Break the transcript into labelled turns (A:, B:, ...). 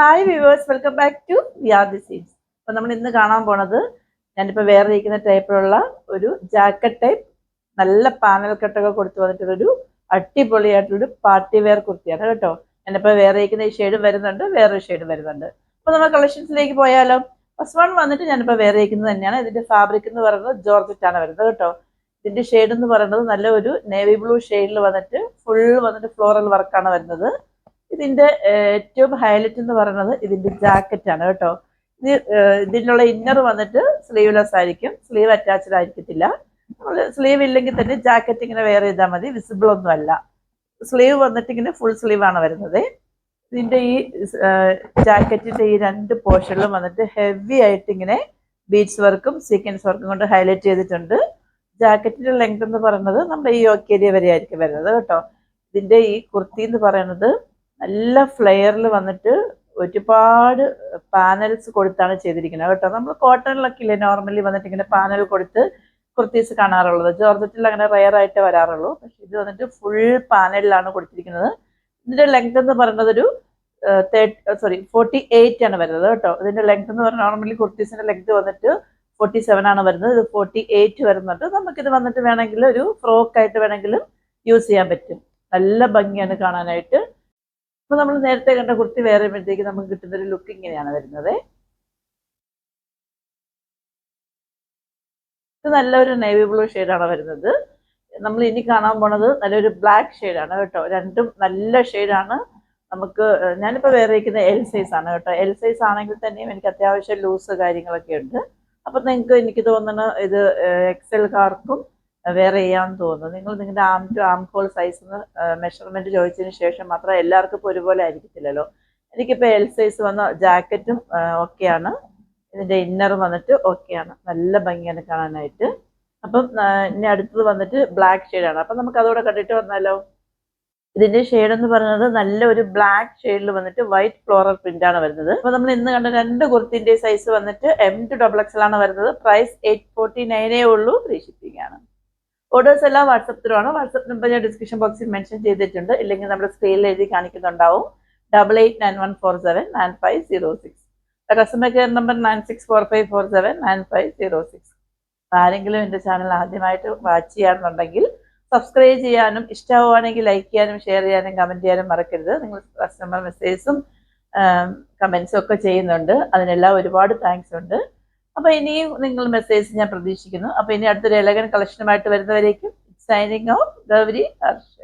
A: Hi viewers, welcome back to വ്യാദി seeds. അപ്പോൾ നമ്മൾ ഇന്ന് കാണാൻ പോണത് ഞാനിപ്പോൾ വേറെ ഇരിക്കുന്ന ടൈപ്പിലുള്ള ഒരു ജാക്കറ്റ് ടൈപ്പ് നല്ല പാനൽ കട്ടൊക്കെ കൊടുത്തു വന്നിട്ടുള്ളൊരു അടിപൊളിയായിട്ടുള്ളൊരു പാർട്ടി വെയർ കുർത്തിയാണ് കേട്ടോ. ഞാനിപ്പോൾ വേറെ ഇരിക്കുന്ന ഈ ഷെയ്ഡ് വരുന്നുണ്ട്, വേറൊരു ഷെയ്ഡ് വരുന്നുണ്ട്. അപ്പോൾ നമ്മൾ കളക്ഷൻസിലേക്ക് പോയാലോ. ഫസ്റ്റ് വൺ വന്നിട്ട് ഞാനിപ്പോൾ വേറെ ഇരിക്കുന്നത് തന്നെയാണ്. ഇതിൻ്റെ ഫാബ്രിക് എന്ന് പറയുന്നത് ജോർജറ്റാണ് വരുന്നത് കേട്ടോ. ഇതിൻ്റെ ഷെയ്ഡ് എന്ന് പറയുന്നത് നല്ല ഒരു നേവി ബ്ലൂ ഷെയ്ഡിൽ വന്നിട്ട് ഫുൾ വന്നിട്ട് ഫ്ലോറൽ വർക്കാണ് വരുന്നത്. ഇതിന്റെ ഏറ്റവും ഹൈലൈറ്റ് എന്ന് പറയുന്നത് ഇതിന്റെ ജാക്കറ്റ് ആണ് കേട്ടോ. ഇതിനുള്ള ഇന്നർ വന്നിട്ട് സ്ലീവ്ലെസ് ആയിരിക്കും, സ്ലീവ് അറ്റാച്ച്ഡ് ആയിരിക്കത്തില്ല. സ്ലീവ് ഇല്ലെങ്കിൽ തന്നെ ജാക്കറ്റ് ഇങ്ങനെ വെയർ ചെയ്താൽ മതി, വിസിബിൾ ഒന്നും അല്ല. സ്ലീവ് വന്നിട്ട് ഇങ്ങനെ ഫുൾ സ്ലീവ് ആണ് വരുന്നത്. ഇതിന്റെ ഈ ജാക്കറ്റിന്റെ ഈ രണ്ട് പോർഷനിലും വന്നിട്ട് ഹെവി ആയിട്ട് ഇങ്ങനെ ബീഡ്സ് വർക്കും സീക്വൻസ് വർക്കും കൊണ്ട് ഹൈലൈറ്റ് ചെയ്തിട്ടുണ്ട്. ജാക്കറ്റിന്റെ ലെങ്ത് എന്ന് പറയുന്നത് നമ്മുടെ ഈ യോക്ക് ഏരിയ വരെ ആയിരിക്കും വരുന്നത് കേട്ടോ. ഇതിന്റെ ഈ കുർത്തി എന്ന് പറയുന്നത് നല്ല ഫ്ലെയറിൽ വന്നിട്ട് ഒരുപാട് പാനൽസ് കൊടുത്താണ് ചെയ്തിരിക്കുന്നത് കേട്ടോ. നമ്മൾ കോട്ടണിലൊക്കെ ഇല്ലേ നോർമലി വന്നിട്ട് ഇങ്ങനെ പാനൽ കൊടുത്ത് കുർത്തീസ് കാണാറുള്ളത്, ജോർജറ്റിൽ അങ്ങനെ റയർ ആയിട്ട് വരാറുള്ളൂ. പക്ഷെ ഇത് വന്നിട്ട് ഫുൾ പാനലിലാണ് കൊടുത്തിരിക്കുന്നത്. ഇതിന്റെ ലെങ്ത് എന്ന് പറയുന്നത് ഒരു 48 ആണ് വരുന്നത് കേട്ടോ. ഇതിന്റെ ലെങ്ത് എന്ന് പറഞ്ഞാൽ നോർമലി കുർത്തീസിന്റെ ലെങ്ത് വന്നിട്ട് 47 ആണ് വരുന്നത്. ഇത് 48 വരുന്നുണ്ട്. നമുക്കിത് വന്നിട്ട് വേണമെങ്കിൽ ഒരു ഫ്രോക്ക് ആയിട്ട് വേണമെങ്കിലും യൂസ് ചെയ്യാൻ പറ്റും. നല്ല ഭംഗിയാണ് കാണാനായിട്ട്. അപ്പോൾ നമ്മൾ നേരത്തെ കണ്ട കുർത്തി വേറെ വരുമ്പോഴത്തേക്ക് നമുക്ക് കിട്ടുന്നൊരു ലുക്ക് ഇങ്ങനെയാണ് വരുന്നത്. ഇത് നല്ലൊരു നേവി ബ്ലൂ ഷെയ്ഡാണ് വരുന്നത്. നമ്മൾ ഇനി കാണാൻ പോണത് നല്ലൊരു ബ്ലാക്ക് ഷെയ്ഡാണ് കേട്ടോ. രണ്ടും നല്ല ഷെയ്ഡാണ്. നമുക്ക് ഞാനിപ്പോൾ വേറെ ഇരിക്കുന്ന എൽ സൈസ് ആണ് കേട്ടോ. എൽ സൈസ് ആണെങ്കിൽ തന്നെയും എനിക്ക് അത്യാവശ്യം ലൂസ് കാര്യങ്ങളൊക്കെ ഉണ്ട്. അപ്പം എനിക്ക് തോന്നുന്നു ഇത് എക്സൽക്കാർക്കും വേറെ ചെയ്യാമെന്ന് തോന്നുന്നു. നിങ്ങൾ നിങ്ങളുടെ ആം ടു ആം ഹോൾ സൈസിന് മെഷർമെന്റ് ചോദിച്ചതിന് ശേഷം മാത്രം എല്ലാവർക്കും ഇപ്പോൾ ഒരുപോലെ ആയിരിക്കത്തില്ലല്ലോ. എനിക്കിപ്പോൾ എൽ സൈസ് വന്ന ജാക്കറ്റും ഓക്കെയാണ്, ഇതിന്റെ ഇന്നറും വന്നിട്ട് ഓക്കെയാണ്. നല്ല ഭംഗിയാണ് കാണാനായിട്ട്. അപ്പം ഇനി അടുത്തത് വന്നിട്ട് ബ്ലാക്ക് ഷെയ്ഡാണ്. അപ്പം നമുക്ക് അതോടെ കണ്ടിട്ട് വന്നാലോ. ഇതിന്റെ ഷെയ്ഡ് എന്ന് പറയുന്നത് നല്ല ഒരു ബ്ലാക്ക് ഷെയ്ഡിൽ വന്നിട്ട് വൈറ്റ് ഫ്ലോറൽ പ്രിന്റ് ആണ് വരുന്നത്. അപ്പൊ നമ്മൾ ഇന്ന് കണ്ട രണ്ട് കുർത്തിന്റെ സൈസ് വന്നിട്ട് M to XXL ആണ് വരുന്നത്. പ്രൈസ് 849 ഉള്ളൂ. ഫ്രീ ഷിപ്പിംഗ് ആണ്. ഓർഡേഴ്സ് എല്ലാം വാട്സപ്പ് ത്രൂ ആണ്. വാട്സപ്പ് നമ്പർ ഞാൻ ഡിസ്ക്രിപ്ഷൻ ബോക്സിൽ മെൻഷൻ ചെയ്തിട്ടുണ്ട്, ഇല്ലെങ്കിൽ നമ്മുടെ സ്ക്രീനിൽ എഴുതി കാണിക്കുന്നുണ്ടാവും. 8891479506. Customer care number 9645479506. ആരെങ്കിലും എൻ്റെ ചാനൽ ആദ്യമായിട്ട് വാച്ച് ചെയ്യാറുണ്ടെങ്കിൽ സബ്സ്ക്രൈബ് ചെയ്യാനും, ഇഷ്ടമാവുകയാണെങ്കിൽ ലൈക്ക് ചെയ്യാനും ഷെയർ ചെയ്യാനും കമൻറ്റ് ചെയ്യാനും മറക്കരുത്. നിങ്ങൾ കസ്റ്റമർ മെസ്സേജസും കമൻസും ഒക്കെ ചെയ്യുന്നുണ്ട്, അതിനെല്ലാം ഒരുപാട് താങ്ക്സ് ഉണ്ട്. അപ്പോൾ ഇനിയും നിങ്ങൾ മെസ്സേജ് ഞാൻ പ്രതീക്ഷിക്കുന്നു. അപ്പോൾ ഇനി അടുത്തൊരു എലഗൻ കളക്ഷനുമായിട്ട് വരുന്നവരേക്കും സൈനിങ് ഓഫ് ഗൗരി ഹർഷ്.